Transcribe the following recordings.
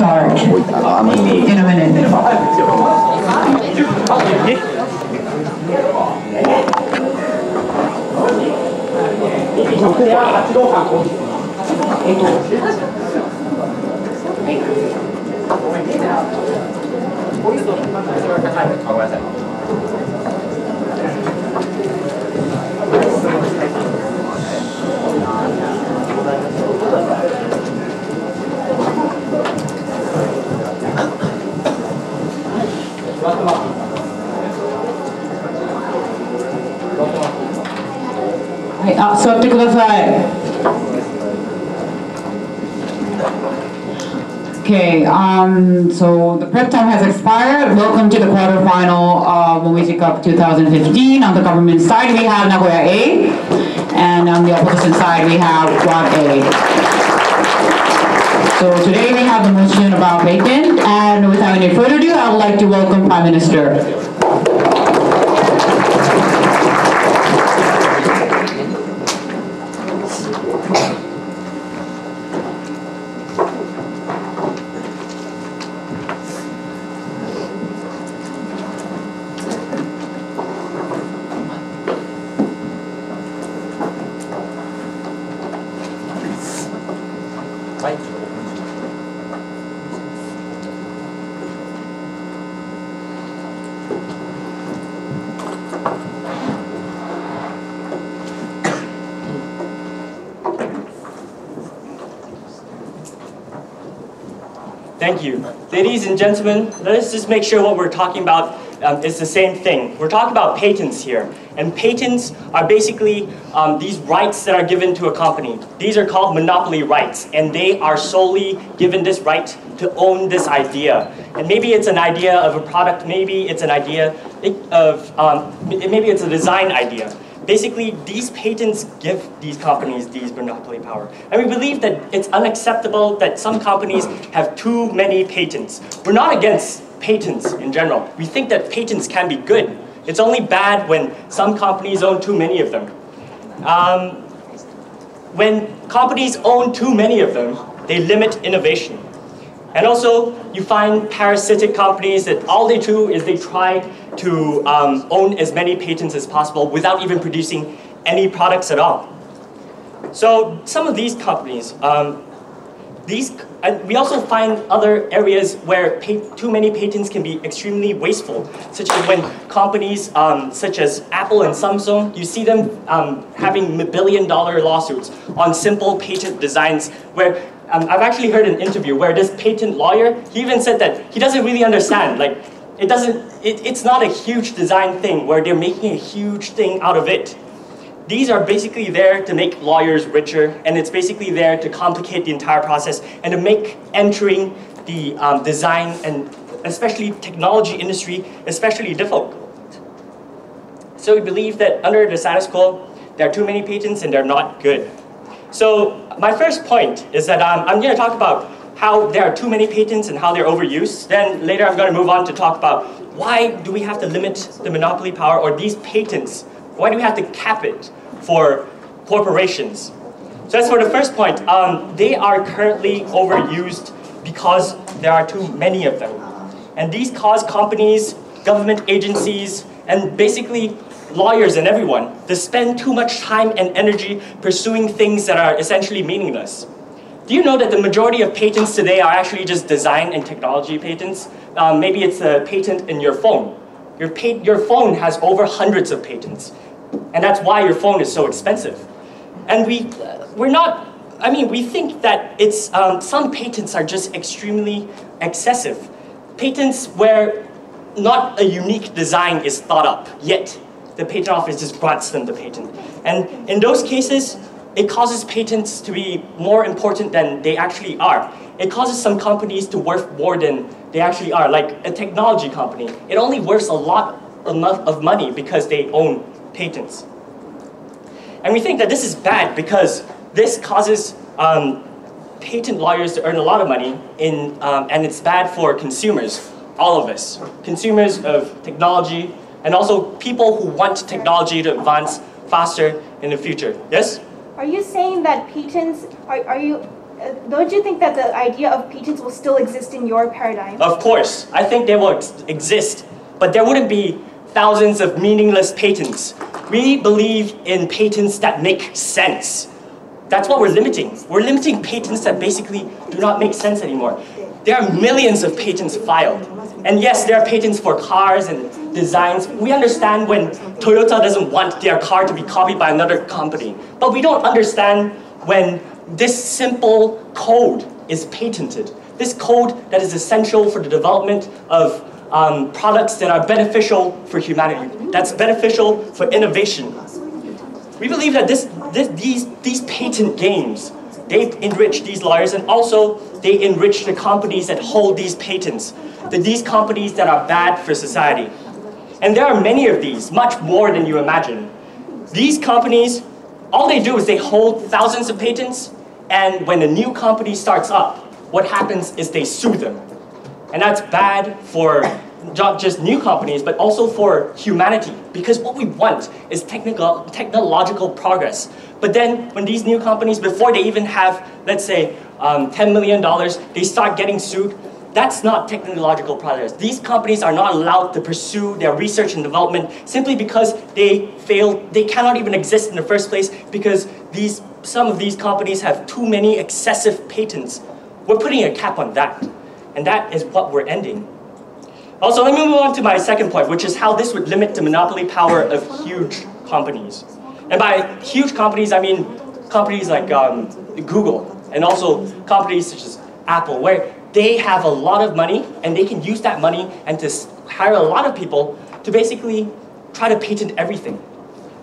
start in a minute.はい、あ、座ってください。Okay, so the prep time has expired. Welcome to the quarterfinal of Momiji Cup 2015. On the government side, we have Nagoya A, and on the opposition side, we have WAD A. So today we have the motion about patent, and without any further ado, I would like to welcome Prime Minister. Thank you. Ladies and gentlemen, let's just make sure what we're talking about is the same thing. We're talking about patents here. And patents are basically these rights that are given to a company. These are called monopoly rights. And they are solely given this right to own this idea. And maybe it's an idea of a product, maybe it's an idea of, maybe it's a design idea. Basically, these patents give these companies these monopoly power. And we believe that it's unacceptable that some companies have too many patents. We're not against patents in general. We think that patents can be good. It's only bad when some companies own too many of them. When companies own too many of them, they limit innovation. And also, you find parasitic companies that all they do is they try to own as many patents as possible without even producing any products at all. So some of these companies, we also find other areas where too many patents can be extremely wasteful, such as when companies such as Apple and Samsung, you see them having billion-dollar lawsuits on simple patent designs where I've actually heard an interview where this patent lawyer, he even said that he doesn't really understand, like, it's not a huge design thing where they're making a huge thing out of it. These are basically there to make lawyers richer, and it's basically there to complicate the entire process and to make entering the design and especially technology industry especially difficult. So we believe that under the status quo, there are too many patents and they're not good. So my first point is that I'm going to talk about how there are too many patents and how they're overused. Then later I'm going to move on to talk about why do we have to limit the monopoly power or these patents? Why do we have to cap it for corporations? So as for the first point, they are currently overused because there are too many of them. And these cause companies, government agencies, and basically lawyers and everyone to spend too much time and energy pursuing things that are essentially meaningless. Do you know that the majority of patents today are actually just design and technology patents? Maybe it's a patent in your phone. Your phone has over hundreds of patents. And that's why your phone is so expensive. And we think that it's, some patents are just extremely excessive. Patents where not a unique design is thought up, yet the patent office just grants them the patent. And in those cases, it causes patents to be more important than they actually are. It causes some companies to worth more than they actually are. Like a technology company, it only worths a lot of money because they own patents. And we think that this is bad because this causes patent lawyers to earn a lot of money and it's bad for consumers, all of us. Consumers of technology, and also people who want technology to advance faster in the future. Yes? Are you saying that patents, are you don't you think that the idea of patents will still exist in your paradigm? Of course, I think they will exist, but there wouldn't be thousands of meaningless patents. We believe in patents that make sense. That's what we're limiting. We're limiting patents that basically do not make sense anymore. There are millions of patents filed. And yes, there are patents for cars and designs. We understand when Toyota doesn't want their car to be copied by another company. But we don't understand when this simple code is patented. This code that is essential for the development of products that are beneficial for humanity, that's beneficial for innovation. We believe that these patent games, they enrich these lawyers, and also they enrich the companies that hold these patents, these companies that are bad for society. And there are many of these, much more than you imagine. These companies, all they do is they hold thousands of patents, and when a new company starts up, what happens is they sue them. And that's bad for not just new companies, but also for humanity. Because what we want is technological progress. But then when these new companies, before they even have, let's say, $10 million, they start getting sued, that's not technological progress. These companies are not allowed to pursue their research and development simply because they cannot even exist in the first place because some of these companies have too many excessive patents. We're putting a cap on that. And that is what we're ending. Also, let me move on to my second point, which is how this would limit the monopoly power of huge companies. And by huge companies, I mean companies like Google, and also companies such as Apple, where they have a lot of money, and they can use that money and to hire a lot of people to basically try to patent everything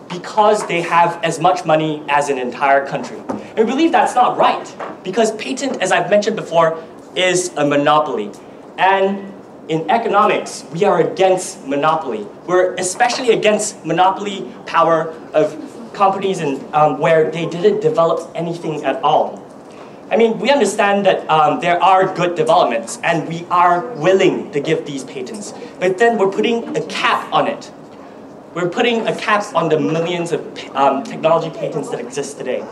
because they have as much money as an entire country. And we believe that's not right, because patent, as I've mentioned before, is a monopoly. And in economics, we are against monopoly. We're especially against monopoly power of companies where they didn't develop anything at all. I mean, we understand that there are good developments, and we are willing to give these patents. But then we're putting a cap on it. We're putting a cap on the millions of technology patents that exist today.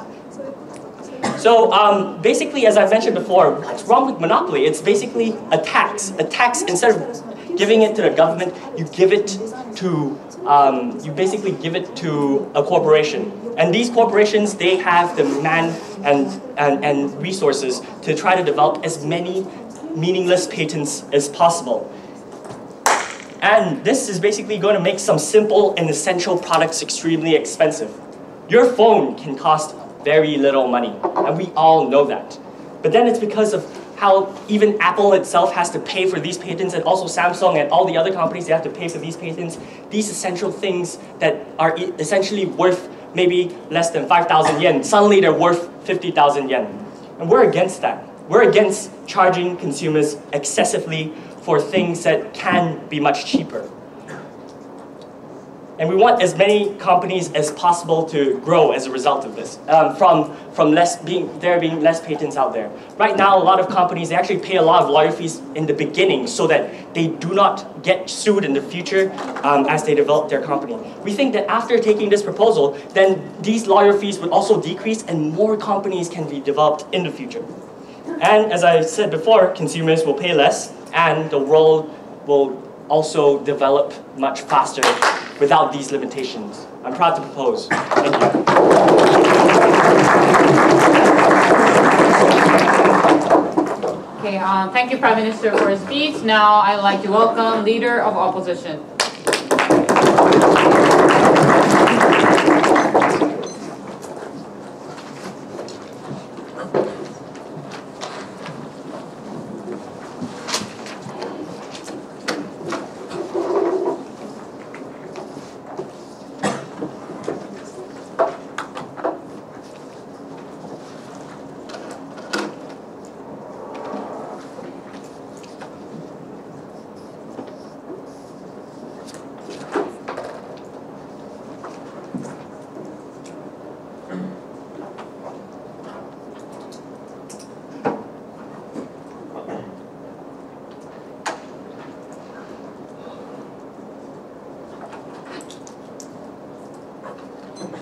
So basically, as I mentioned before, what's wrong with monopoly? It's basically a tax. A tax, instead of giving it to the government, you give it to, you basically give it to a corporation. And these corporations, they have the man and resources to try to develop as many meaningless patents as possible. And this is basically going to make some simple and essential products extremely expensive. Your phone can cost very little money, and we all know that. But then it's because of how even Apple itself has to pay for these patents, and also Samsung and all the other companies, they have to pay for these patents. These essential things that are essentially worth maybe less than 5,000 yen, suddenly they're worth 50,000 yen. And we're against that. We're against charging consumers excessively for things that can be much cheaper. And we want as many companies as possible to grow as a result of this, from there being less patents out there. Right now, a lot of companies, they actually pay a lot of lawyer fees in the beginning so that they do not get sued in the future as they develop their company. We think that after taking this proposal, then these lawyer fees would also decrease and more companies can be developed in the future. And as I said before, consumers will pay less and the world will also develop much faster without these limitations. I'm proud to propose. Thank you. Okay, thank you, Prime Minister, for his speech. Now I'd like to welcome Leader of Opposition.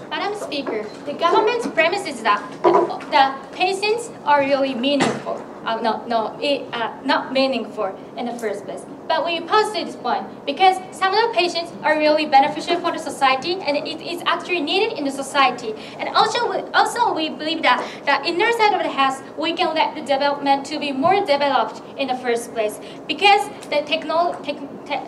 Madam Speaker, the government's premise is that the patients are really meaningful. Not meaningful in the first place. But we positive this point because some of the patients are really beneficial for the society and it is actually needed in the society. And also we believe that the inner side of the house, we can let the development to be more developed in the first place because the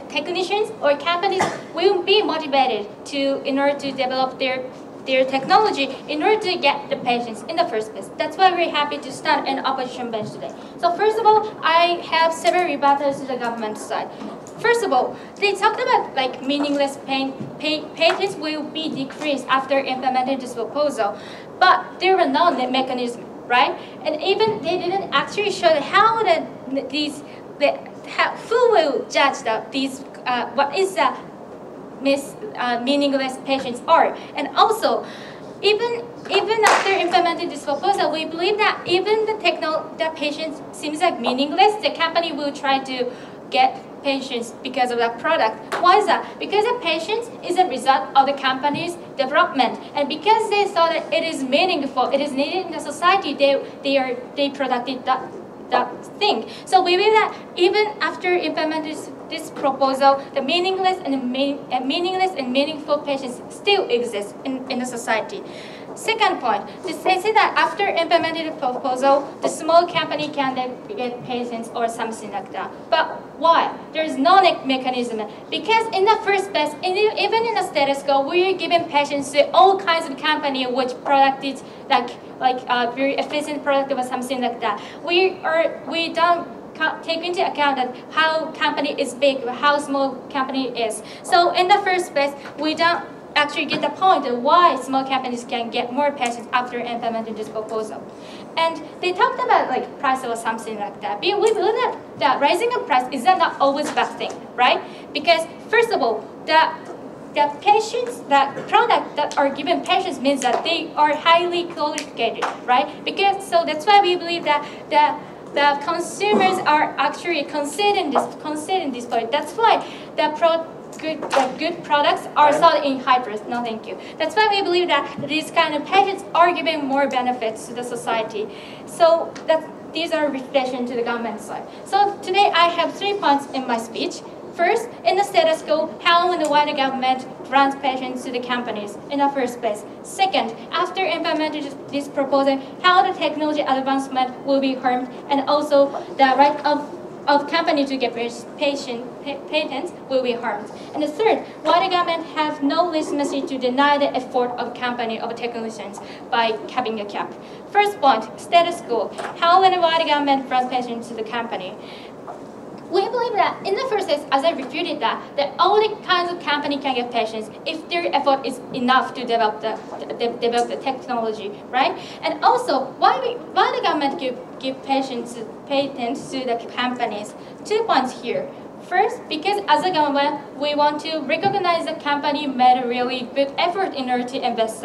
technicians or companies will be motivated in order to develop their technology in order to get the patients in the first place. That's why we're happy to stand in opposition bench today. So first of all, I have several rebuttals to the government side. First of all, they talked about like meaningless patents will be decreased after implementing this proposal, but there were no mechanism, right? And even they didn't actually show how who will judge what is the meaningless patients are. And also, even after implementing this proposal, we believe that even the patients seems like meaningless, the company will try to get patients because of that product. Why is that? Because the patients is a result of the company's development, and because they saw that it is meaningful, it is needed in the society, they produced that thing. So we believe that even after implementing this proposal, the meaningless and meaningful patients still exist in the society. Second point, they say that after implementing the proposal, the small company can get patients or something like that. But why? There is no mechanism. Because in the first place, even in the status quo, we are giving patients to all kinds of company which product is like a very efficient product or something like that. We don't take into account that how company is big or how small company is. So in the first place, we don't actually get the point of why small companies can get more patients after implementing this proposal. And they talked about like price or something like that. We believe that rising of price is not always a bad thing, right? Because first of all, the patients, the product that are given patients means that they are highly qualified, right? Because so that's why we believe that the consumers are actually considering this point. That's why the good products are sold in high price. No, thank you. That's why we believe that these kind of patients are giving more benefits to the society. So these are reflections to the government side. So today I have 3 points in my speech. First, in the status quo, how and why the government grants patients to the companies in the first place. Second, after implementing this proposal, how the technology advancement will be harmed, and also the right of company to get patents will be harmed. And the third, why the government have no legitimacy to deny the effort of company of technicians by having a cap. First point, status quo, how and why the government grants patients to the company. We believe that in the first place, as I refuted that all the kinds of company can get patients if their effort is enough to develop the technology, right? And also, why the government give patents to the companies? 2 points here. First, because as a government, we want to recognize the company made a really good effort in order to invest,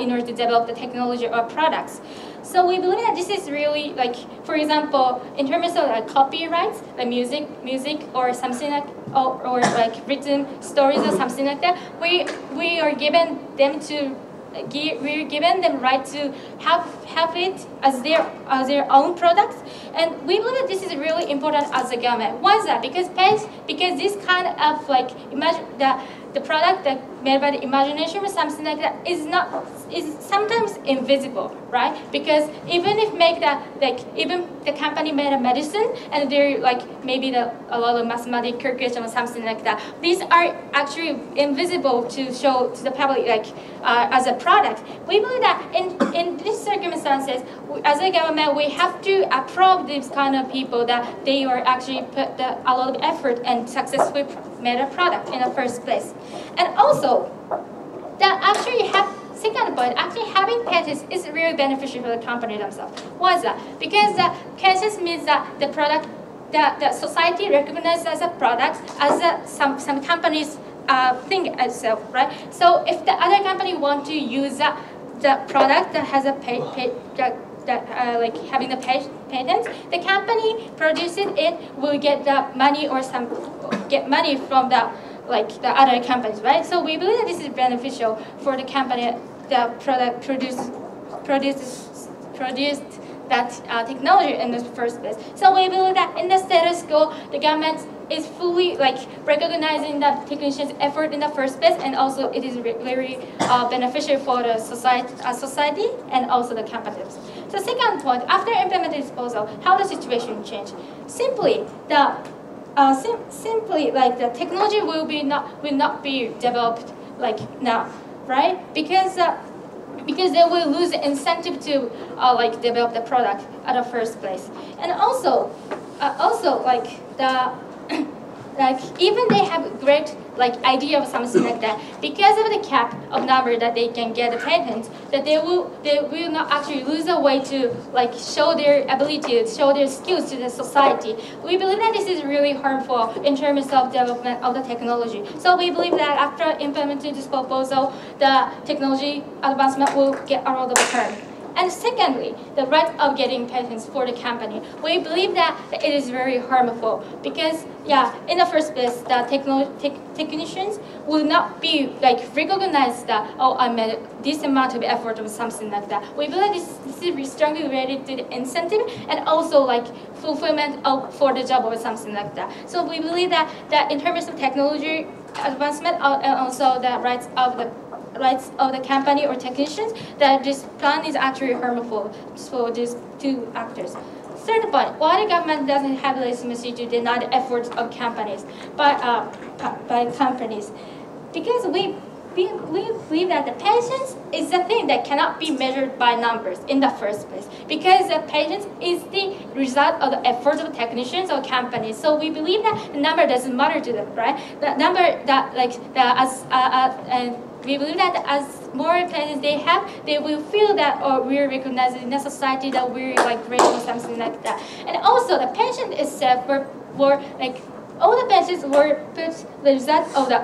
in order to develop the technology or products. So we believe that this is really like, for example, in terms of copyrights, like music or something like, or like written stories or something like that, we are given them to. We're given them right to have it as their own products, and we believe that this is really important as a government. Why is that? Because this kind of like the product that made by the imagination or something like that is sometimes invisible, right? Because even if even the company made a medicine and they're like maybe a lot of mathematical calculation or something like that, these are actually invisible to show to the public as a product. We believe that in these circumstances, as a government, we have to approve these kind of people that they are actually put a lot of effort and successfully made a product in the first place. And also, second point, actually having patents is really beneficial for the company themselves. Why is that? Because the patents means that the product, the society recognizes as a product, as some companies think itself, right? So if the other company want to use the product that has a like having the patent, the company producing it will get the money or get money from the other companies, right? So we believe that this is beneficial for the company, the product produces produced that technology in the first place. So we believe that in the status quo, the government is fully recognizing that technicians' effort in the first place, and also it is very beneficial for the society and also the companies. So second point, after implementing disposal, how the situation change? Simply the technology will not be developed now, right? Because they will lose the incentive to develop the product at the first place, and also even they have great idea of something like that, because of the cap of number that they can get a patent, that they will not actually lose a way to show their ability, show their skills to the society. We believe that this is really harmful in terms of development of the technology. So we believe that after implementing this proposal, the technology advancement will get out of the curve. And secondly, the right of getting patents for the company. We believe that it is very harmful because, in the first place, the technicians will not be recognized that, oh, I made this amount of effort or something like that. We believe this is strongly related to the incentive and also fulfillment for the job or something like that. So we believe that in terms of technology advancement and also the rights of the company or technicians, that this plan is actually harmful for these two actors. Third point, why the government doesn't have legitimacy to deny the efforts of companies by companies? Because we believe that the patience is the thing that cannot be measured by numbers in the first place, because the patience is the result of the efforts of technicians or companies. So we believe that the number doesn't matter to them, right? The number that we believe that as more patients they have, they will feel that we're recognized in the society, that we're great or something like that. And also the patient itself were all the patients were put the result of the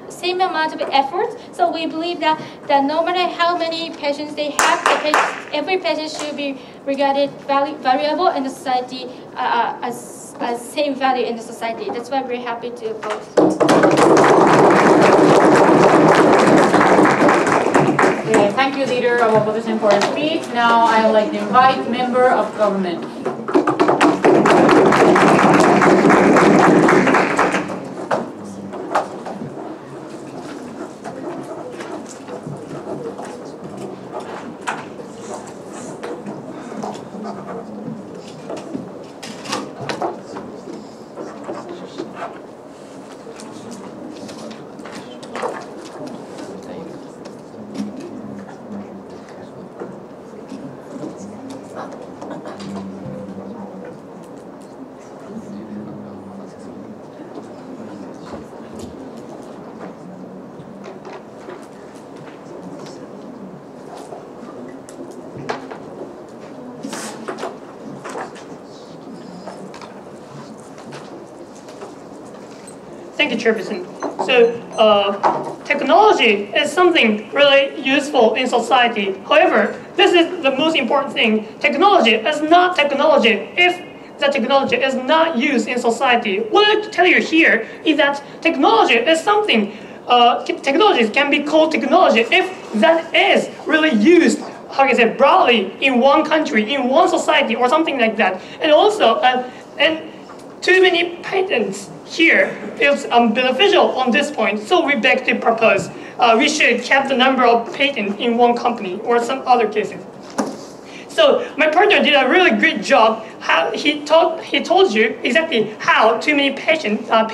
same amount of effort. So we believe that no matter how many patients they have, every patient should be regarded valuable in the society as same value in the society. That's why we're happy to vote. Okay, thank you, Leader of Opposition, for your speech. Now I would like to invite Member of Government. Thank you, Chairperson. So, technology is something really useful in society. However, this is the most important thing. Technology is not technology if the technology is not used in society. What I'd like to tell you here is that technology is something, technologies can be called technology if that is really used, how can I say, broadly in one country, in one society, or something like that. And also, and too many patents here is beneficial on this point, so we beg to propose we should cap the number of patents in one company or some other cases. So my partner did a really great job. How he told you exactly how too many patents are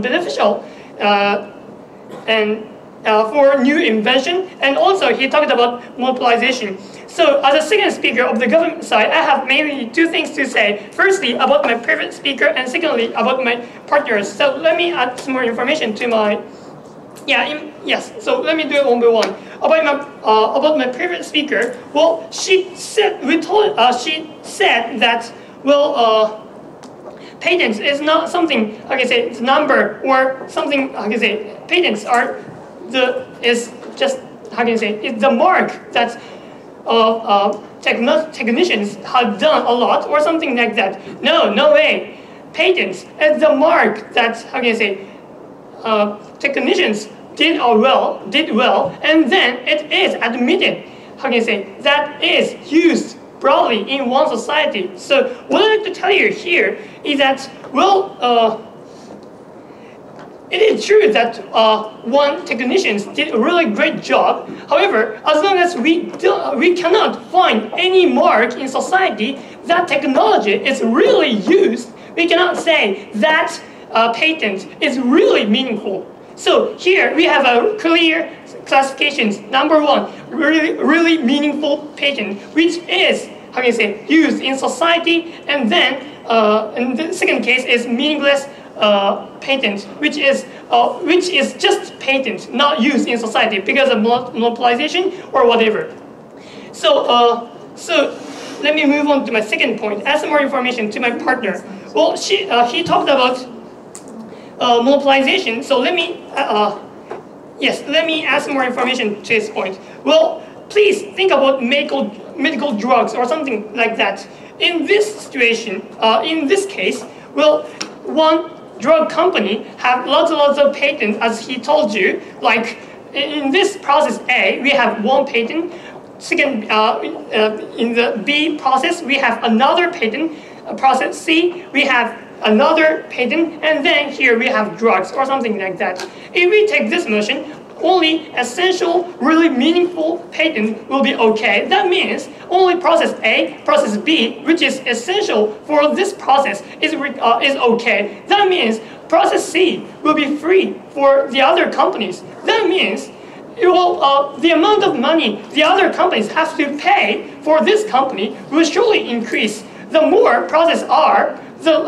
beneficial and for new invention, and also he talked about mobilization. So as a second speaker of the government side, I have mainly two things to say. Firstly, about my previous speaker, and secondly, about my partners. So let me add some more information to my, yes, so let me do it one by one. About my previous speaker, well, she said that, well, patents is not something, like I say, it's number or something, like I say, patents are is just, how can I say, it's the mark that technicians have done a lot or something like that. No way. Patents is the mark that, how can I say, technicians did well, and then it is admitted, how can I say, that is used broadly in one society. So what I'd like to tell you here is that, well, it is true that one technicians did a really great job. However, as long as we cannot find any mark in society that technology is really used, we cannot say that patent is really meaningful. So here we have a clear classifications. Number one, really meaningful patent, which is, how can you say, used in society, and then in the second case is meaningless patent, which is just patent, not used in society because of monopolization or whatever. So let me move on to my second point. Add some more information to my partner. Well, he talked about monopolization. So let me add some more information to his point. Well, please think about medical drugs or something like that. In this situation, in this case, well, one drug company have lots of patents, as he told you. Like in this process A, we have one patent. Second, in the B process, we have another patent. Process C, we have another patent, and then here we have drugs or something like that. If we take this motion, only essential, really meaningful patent will be okay. That means only process A, process B, which is essential for this process, is okay. That means process C will be free for the other companies. That means the amount of money the other companies have to pay for this company will surely increase. The more process R, the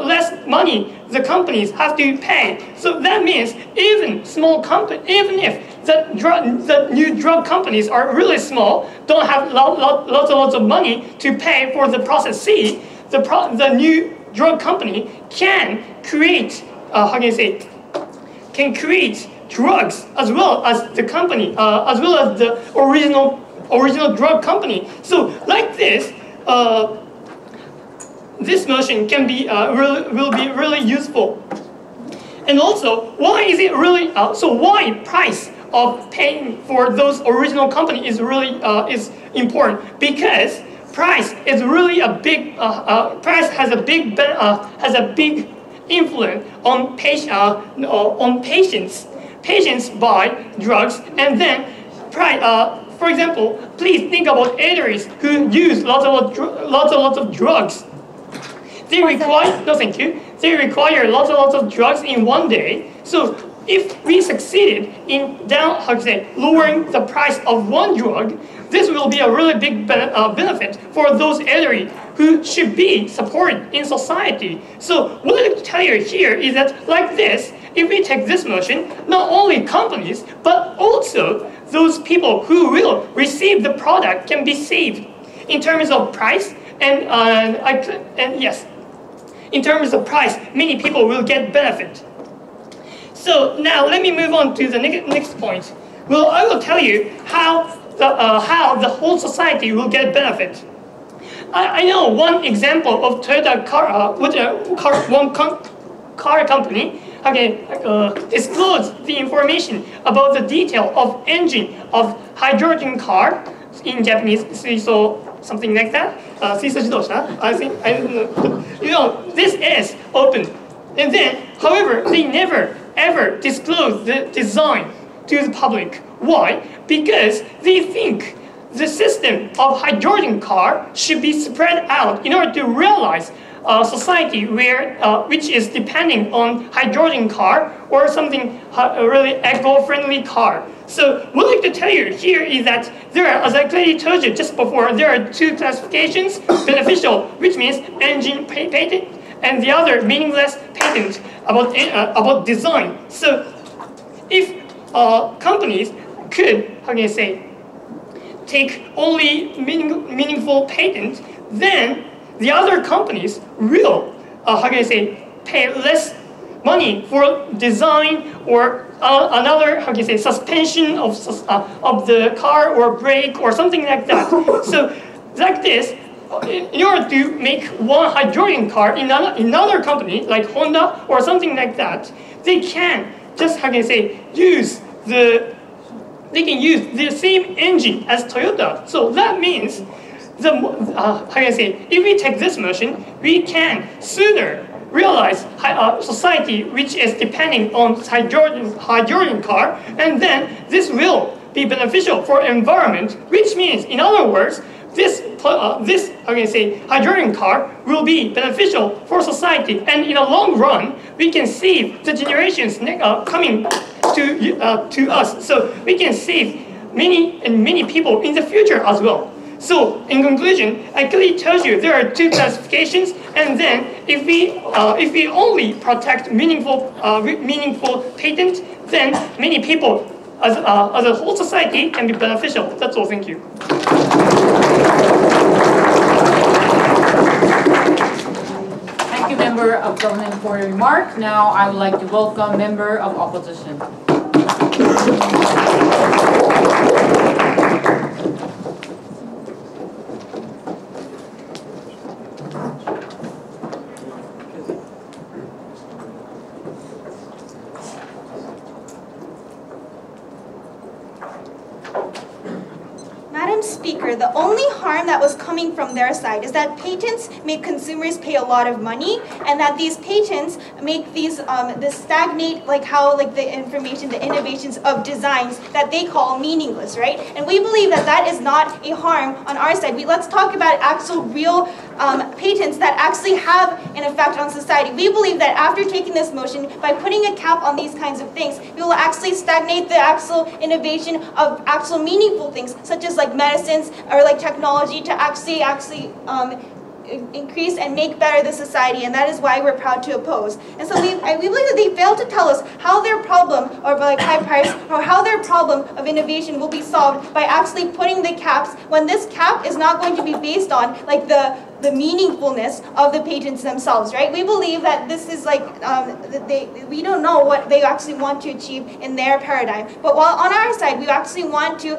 less money the companies have to pay. So that means even if the new drug companies are really small, don't have lots of money to pay for the process C, the new drug company can create create drugs as well as the company, as well as the original drug company. So like this. This motion can be will be really useful. And also, why is it really why price of paying for those original company is really is important? Because price is really a big price has a big influence on patients. Patients buy drugs, and then for example, please think about eateries who use lots of drugs. They require They require lots of drugs in one day. So if we succeeded in lowering the price of one drug, this will be a really big benefit for those elderly who should be supported in society. So what I'd like to tell you here is that like this, if we take this motion, not only companies but also those people who will receive the product can be saved in terms of price and yes. In terms of price, many people will get benefit. So now let me move on to the next point. Well, I will tell you how the whole society will get benefit. I know one example of Toyota car with one car company. Disclose the information about the detail of engine of hydrogen car in Japanese, so something like that. I think I don't know. This is open, and then, however, they never ever disclose the design to the public. Why? Because they think the system of hydrogen car should be spread out in order to realize a society where which is depending on hydrogen car or something really eco-friendly car. So what I'd like to tell you here is that there are, as I clearly told you just before, there are two classifications: beneficial, which means engine patent, and the other meaningless patent about design. So if companies could, take only meaningful patent, then the other companies will, pay less money for design or another, suspension of the car or brake or something like that. So like this, in order to make one hydrogen car in another company like Honda or something like that, they can just use they can use the same engine as Toyota. So that means how can I say? If we take this motion, we can sooner realize society which is depending on hydrogen car, and then this will be beneficial for environment, which means, in other words, this how can I say, hydrogen car will be beneficial for society, and in the long run, we can save the generations coming to us. So we can save many people in the future as well. So in conclusion, I clearly told you there are two classifications, and then if we only protect meaningful patent, then many people as a whole society can be beneficial. That's all. Thank you. Thank you, Member of Government, for your remark. Now I would like to welcome Member of Opposition. Madam Speaker, the only harm that was coming from their side is that patents make consumers pay a lot of money, and that these patents make these stagnate, the information, the innovations of designs that they call meaningless, right? And we believe that that is not a harm on our side. Let's talk about actual real patents that actually have an effect on society. We believe that after taking this motion, by putting a cap on these kinds of things, we will actually stagnate the actual innovation of actual meaningful things, such as like medicines or like technology, to actually increase and make better the society, and that is why we're proud to oppose. And so we believe that they failed to tell us how their problem of high price, or how their problem of innovation will be solved by actually putting the caps, when this cap is not going to be based on the meaningfulness of the patents themselves, right? We believe that this is we don't know what they actually want to achieve in their paradigm. But while on our side, we actually want to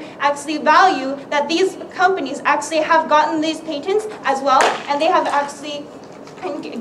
value that these companies actually have gotten these patents as well, and they have actually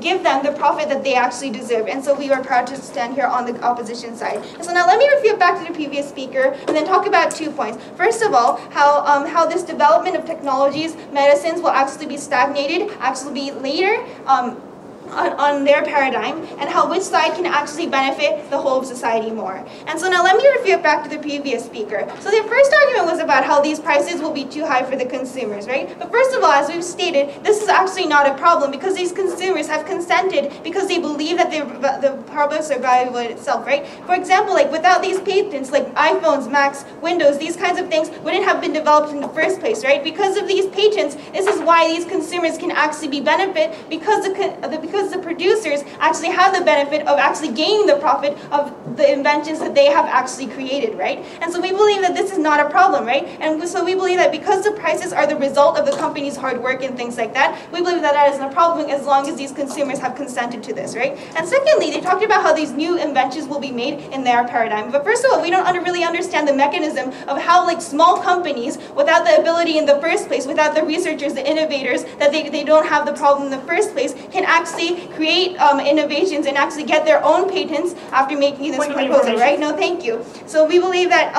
give them the profit that they actually deserve. And so we are proud to stand here on the opposition side. And so now let me refute back to the previous speaker and then talk about 2 points. First of all, how this development of technologies, medicines will actually be stagnated, actually be later on their paradigm, and how which side can actually benefit the whole of society more. And so now let me refute back to the previous speaker. So the first argument was about how these prices will be too high for the consumers, right? But first of all, as we've stated, this is actually not a problem, because these consumers have consented because they believe that the products are valuable in itself, right? For example, without these patents, iPhones, Macs, Windows, these kinds of things wouldn't have been developed in the first place, right? Because of these patents, this is why these consumers can actually be benefit, because the producers actually have the benefit of actually gaining the profit of the inventions that they have actually created, right? And so we believe that this is not a problem, right? And so we believe that because the prices are the result of the company's hard work and things like that, we believe that that isn't a problem as long as these consumers have consented to this, right? And secondly, they talked about how these new inventions will be made in their paradigm. But first of all, we don't really understand the mechanism of how small companies, without the ability in the first place, without the researchers, the innovators, that they don't have the problem in the first place, can actually create innovations and actually get their own patents after making this proposal, right? No, thank you. So we believe that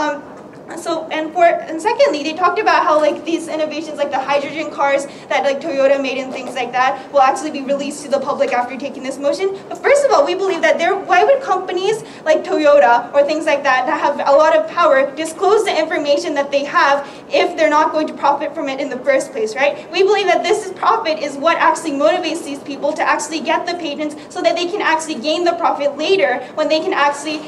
and secondly, they talked about how these innovations, like the hydrogen cars that Toyota made and things like that, will actually be released to the public after taking this motion. But first of all, we believe that why would companies like Toyota or things like that have a lot of power disclose the information that they have if they're not going to profit from it in the first place, right? We believe that profit is what actually motivates these people to actually get the patents so that they can actually gain the profit later when they can actually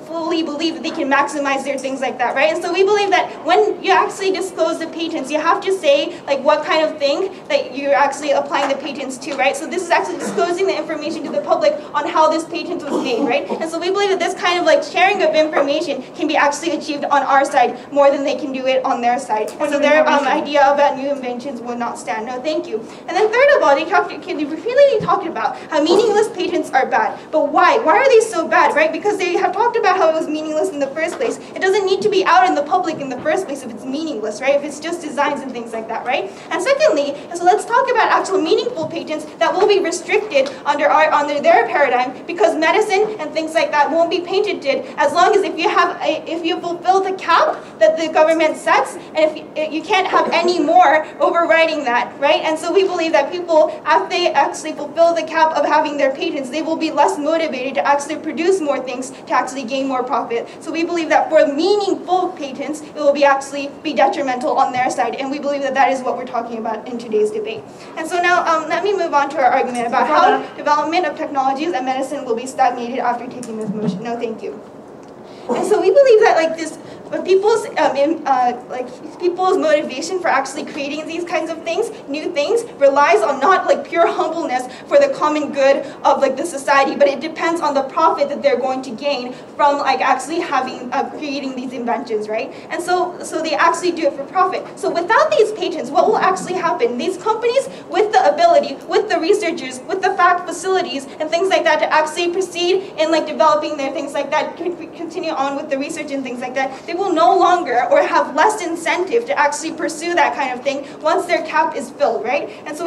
fully believe that they can maximize their things like that, right? And so we believe that when you actually disclose the patents, you have to say what kind of thing that you're actually applying the patents to, right? So this is actually disclosing the information to the public on how this patent was made, right? And so we believe that this kind of sharing of information can be actually achieved on our side more than they can do it on their side. And so their idea about new inventions will not stand. No, thank you. And then third of all, they repeatedly talked about how meaningless patents are bad. But why? Why are they so bad, right? Because they have talked about how it was meaningless in the first place. It doesn't need to be out in the public in the first place if it's meaningless, right? If it's just designs and things like that, right? And secondly, so let's talk about actual meaningful patents that will be restricted under their paradigm, because medicine and things like that won't be patented as long as if you fulfill the cap that the government sets, and if you can't have any more overriding that, right? And so we believe that people, after they actually fulfill the cap of having their patents, they will be less motivated to actually produce more things to actually gain more profit. So we believe that for meaningful patents, it will actually be detrimental on their side, and we believe that that is what we're talking about in today's debate. And so now let me move on to our argument about how development of technologies and medicine will be stagnated after taking this motion. No, thank you. And so we believe that people's motivation for actually creating these kinds of things, new things, relies on not pure humbleness for the common good of the society, but it depends on the profit that they're going to gain from actually creating these inventions, right? And so they actually do it for profit. So without these patents, what will actually happen? These companies with the ability, with the researchers, with the facilities and things like that to actually proceed in developing their things like that, continue on with the research and things like that, they will no longer or have less incentive to actually pursue that kind of thing once their cap is filled, right? And so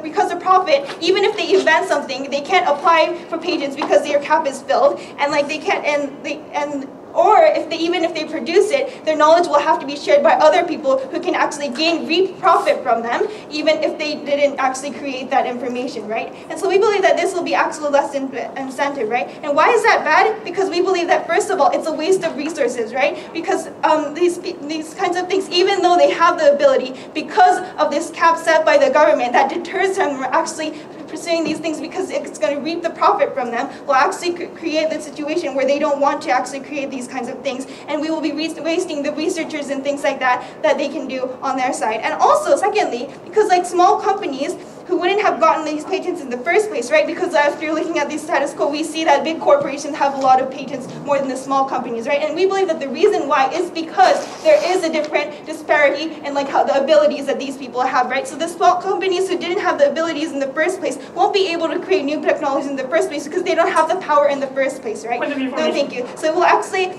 because of profit, even if they invent something, they can't apply for patents because their cap is filled, and they can't, or even if they produce it, their knowledge will have to be shared by other people who can actually reap profit from them, even if they didn't actually create that information, right? And so we believe that this will be actually less incentive, right? And why is that bad? Because we believe that, first of all, it's a waste of resources, right? Because these kinds of things, even though they have the ability, because of this cap set by the government that deters them from actually pursuing these things because it's going to reap the profit from them, will actually create the situation where they don't want to actually create these kinds of things, and we will be wasting the researchers and things like that they can do on their side. And also, secondly, because small companies who wouldn't have gotten these patents in the first place, right? Because after looking at the status quo, we see that big corporations have a lot of patents more than the small companies, right? And we believe that the reason why is because there is a different disparity in how the abilities that these people have, right? So the small companies who didn't have the abilities in the first place won't be able to create new technologies in the first place because they don't have the power in the first place, right? No, thank you. So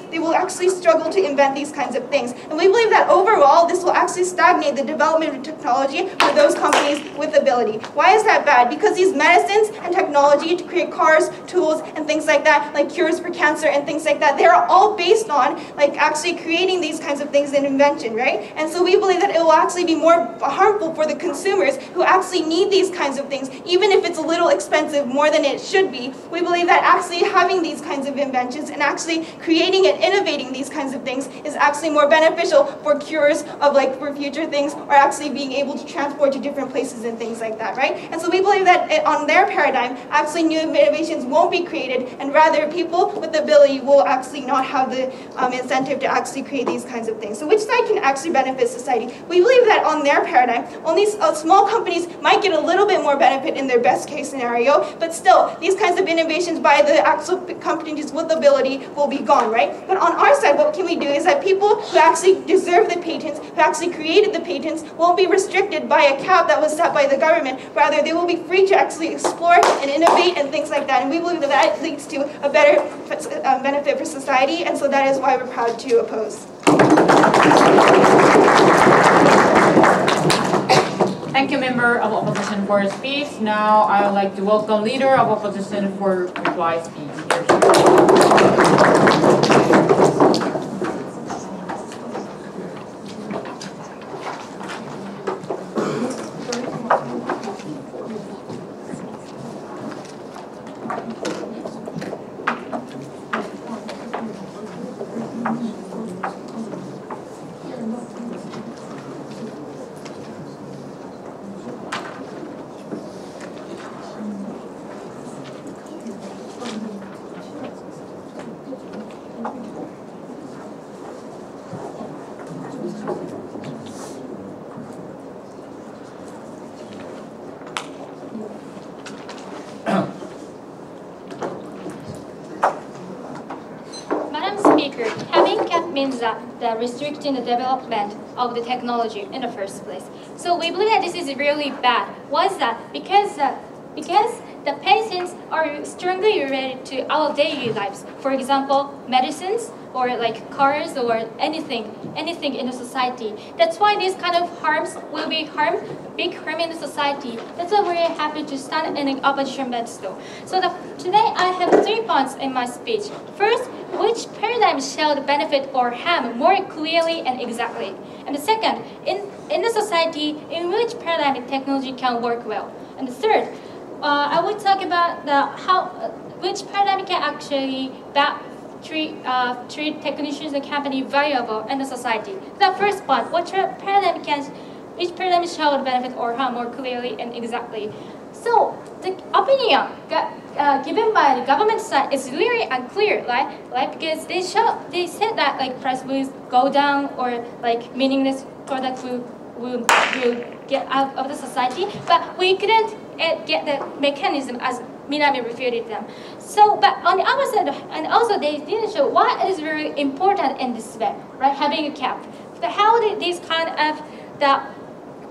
they will actually struggle to invent these kinds of things. And we believe that overall, this will actually stagnate the development of technology for those companies with ability. Why is that bad? Because these medicines and technology to create cars, tools, and things like that, cures for cancer and things like that, they're all based on actually creating these kinds of things in invention, right? And so we believe that it will actually be more harmful for the consumers who actually need these kinds of things, even if it's a little expensive, more than it should be. We believe that actually having these kinds of inventions and actually creating and innovating these kinds of things is actually more beneficial for cures of for future things, or actually being able to transport to different places and things like that, right? And so we believe that on their paradigm, actually new innovations won't be created, and rather people with the ability will actually not have the incentive to actually create these kinds of things. So which side can actually benefit society? We believe that on their paradigm, only small companies might get a little bit more benefit in their best case scenario, but still, these kinds of innovations by the actual companies with ability will be gone, right? But on our side, what can we do is that people who actually deserve the patents, who actually created the patents, won't be restricted by a cap that was set by the government. Rather, they will be free to actually explore and innovate and things like that. And we believe that that leads to a better benefit for society, and so that is why we're proud to oppose. Thank you, member of opposition, for your speech. Now I would like to welcome leader of opposition for reply speech. Means that they're restricting the development of the technology in the first place. So we believe that this is really bad. Why is that? Because the patents are strongly related to our daily lives. For example, medicines, or like cars or anything in the society. That's why these kind of harms will be big harm in the society. That's why we're happy to stand in an opposition bench though. So today I have 3 points in my speech. First, which paradigm shall benefit or harm more clearly and exactly? And the second, in the society, in which paradigm technology can work well? And the third, I will talk about which paradigm can actually treat technicians and company valuable in the society. The first point, which paradigm shall benefit or harm more clearly and exactly? So the opinion given by the government side is really unclear, right? Because they said that like price will go down or like meaningless products will get out of the society, but we couldn't get the mechanism as Minami refuted them. So, but on the other side, and also they didn't show why it is very important in this way, right? Having a cap. How did these kind of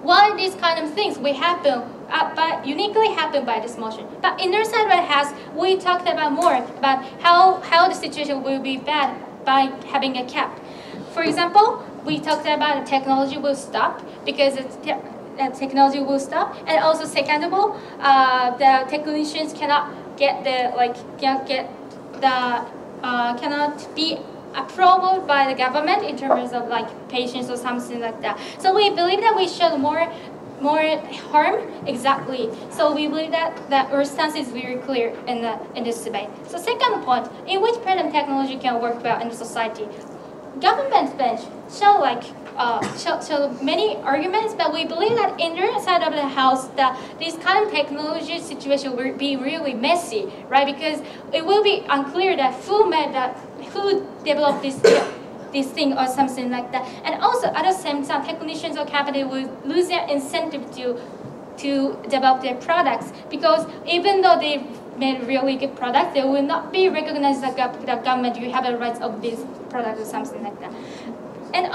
why these kind of things will happen, but uniquely happen by this motion. But in the side of the house, we talked about more about how the situation will be bad by having a cap. For example, we talked about the technology will stop because technology will stop, and also second of all, the technicians cannot be approved by the government in terms of like patients or something like that. So we believe that we should more harm exactly. So we believe that our stance is very clear in this debate. So second point, in which paradigm technology can work well in the society? Government bench show many arguments, but we believe that in their side of the house that this kind of technology situation will be really messy, right? Because it will be unclear that who developed this thing or something like that. And also at the same time, technicians or company will lose their incentive to develop their products, because even though they made really good products, they will not be recognized by the government. You have the rights of this product or something like that. And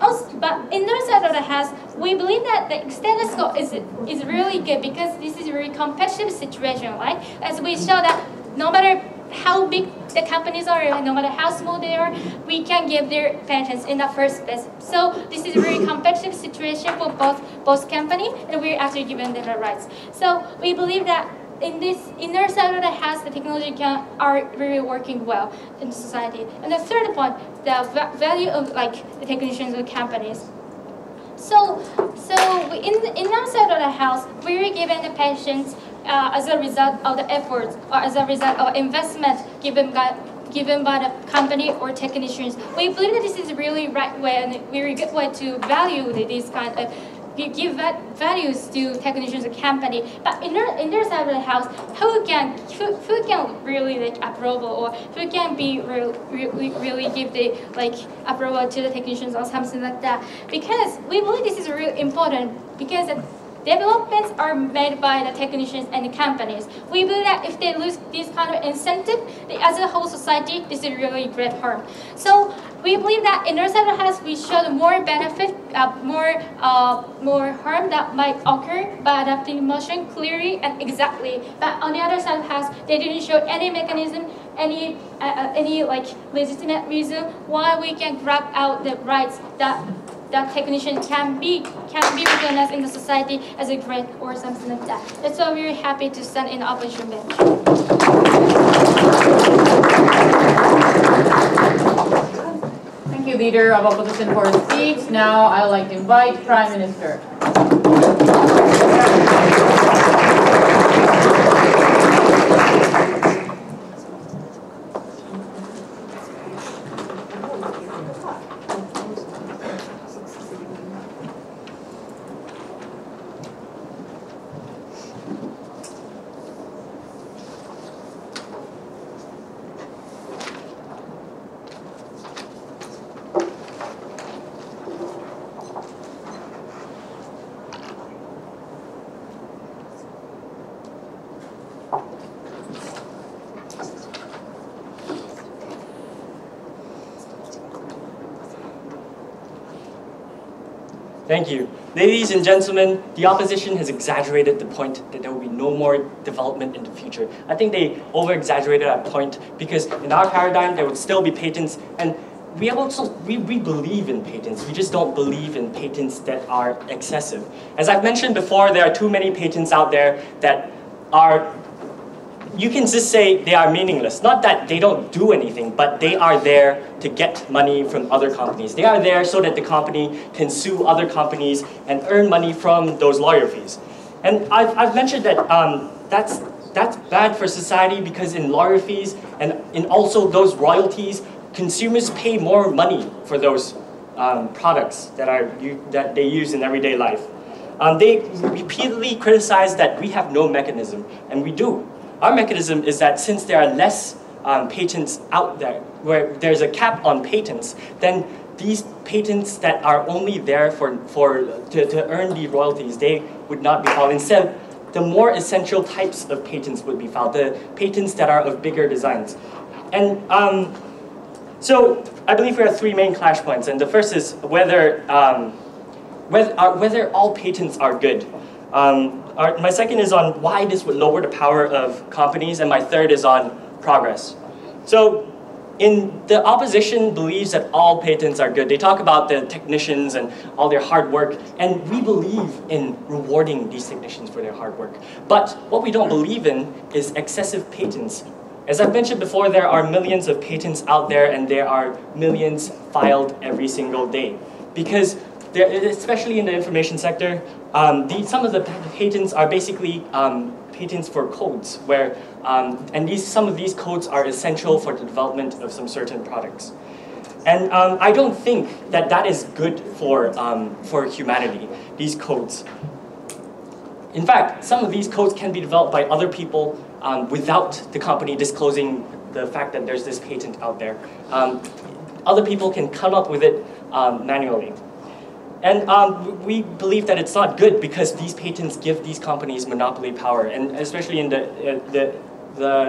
also, but in the side of the house, we believe that the status quo is really good, because this is a very competitive situation, right? As we show that no matter how big the companies are, no matter how small they are, we can give their patents in the first place. So this is a very competitive situation for both companies, and we're actually giving them the rights. So we believe that in this inner side of the house, the technology are really working well in society. And the third point, the value of like the technicians and companies. So in our side of the house, we're given the patients as a result of the efforts or as a result of investment given by the company or technicians. We believe that this is a really right way and a very good way to value these kind of give values to technicians and company. But in their side of the house, who can really like approval, or who can be really give the like approval to the technicians or something like that? Because we believe this is really important, because developments are made by the technicians and the companies. We believe that if they lose this kind of incentive, as a whole society, this is really great harm. So we believe that in our side of the house, we showed more benefit, more harm that might occur by adapting motion clearly and exactly. But on the other side of the house, they didn't show any mechanism, any like legitimate reason why we can grab out the rights that technician can be recognized in the society as a great or something like that. That's why we're happy to stand in the opposition bench. Thank you, Leader of Opposition, for the speech. Now I would like to invite Prime Minister. Thank you. Ladies and gentlemen, the opposition has exaggerated the point that there will be no more development in the future. I think they over-exaggerated that point because in our paradigm, there would still be patents, and we believe in patents. We just don't believe in patents that are excessive. As I've mentioned before, there are too many patents out there that are, you can just say they are meaningless. Not that they don't do anything, but they are there to get money from other companies. They are there so that the company can sue other companies and earn money from those lawyer fees. And I've mentioned that that's bad for society because in lawyer fees and in also those royalties, consumers pay more money for those products that they use in everyday life. They repeatedly criticize that we have no mechanism, and we do. Our mechanism is that since there are less patents out there, where there's a cap on patents, then these patents that are only there to earn the royalties, they would not be filed. Instead, the more essential types of patents would be filed, the patents that are of bigger designs. And so I believe we have three main clash points, and the first is whether all patents are good. My second is on why this would lower the power of companies, and my third is on progress. So the opposition believes that all patents are good. They talk about the technicians and all their hard work, and we believe in rewarding these technicians for their hard work. But what we don't believe in is excessive patents. As I've mentioned before, there are millions of patents out there, and there are millions filed every single day. Because, especially in the information sector, some of the patents are basically patents for codes, where, some of these codes are essential for the development of some certain products. And I don't think that is good for humanity, these codes. In fact, some of these codes can be developed by other people without the company disclosing the fact that there's this patent out there. Other people can come up with it manually. And we believe that it's not good because these patents give these companies monopoly power, and especially in the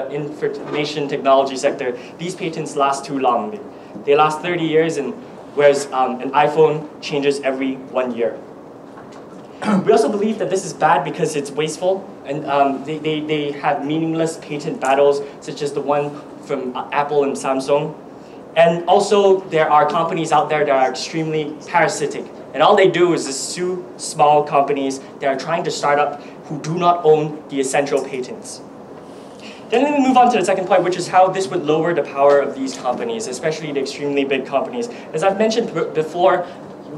information technology sector, these patents last too long. They last 30 years, and whereas an iPhone changes every 1 year. We also believe that this is bad because it's wasteful, and they have meaningless patent battles, such as the one from Apple and Samsung. And also, there are companies out there that are extremely parasitic, and all they do is just sue small companies that are trying to start up who do not own the essential patents. Then let me move on to the second point, which is how this would lower the power of these companies, especially the extremely big companies. As I've mentioned before,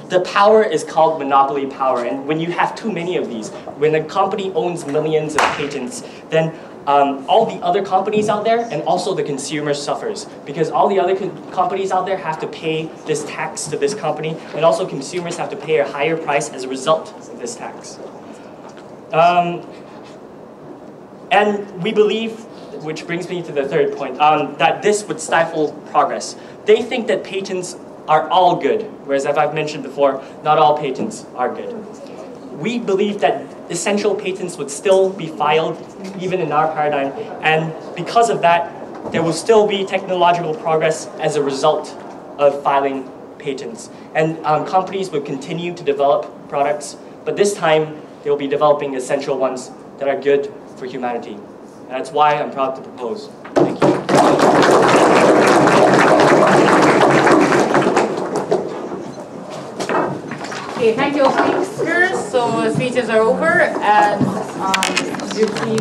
the power is called monopoly power, and when you have too many of these, when a company owns millions of patents, then all the other companies out there and also the consumer suffers, because all the other companies out there have to pay this tax to this company, and also consumers have to pay a higher price as a result of this tax. And we believe, which brings me to the third point, that this would stifle progress. They think that patents are all good, whereas as I've mentioned before, not all patents are good. We believe that essential patents would still be filed, even in our paradigm, and because of that, there will still be technological progress as a result of filing patents. And companies will continue to develop products, but this time, they will be developing essential ones that are good for humanity. And that's why I'm proud to propose. Thank you. Okay, thank you, speakers. So speeches are over, and you please.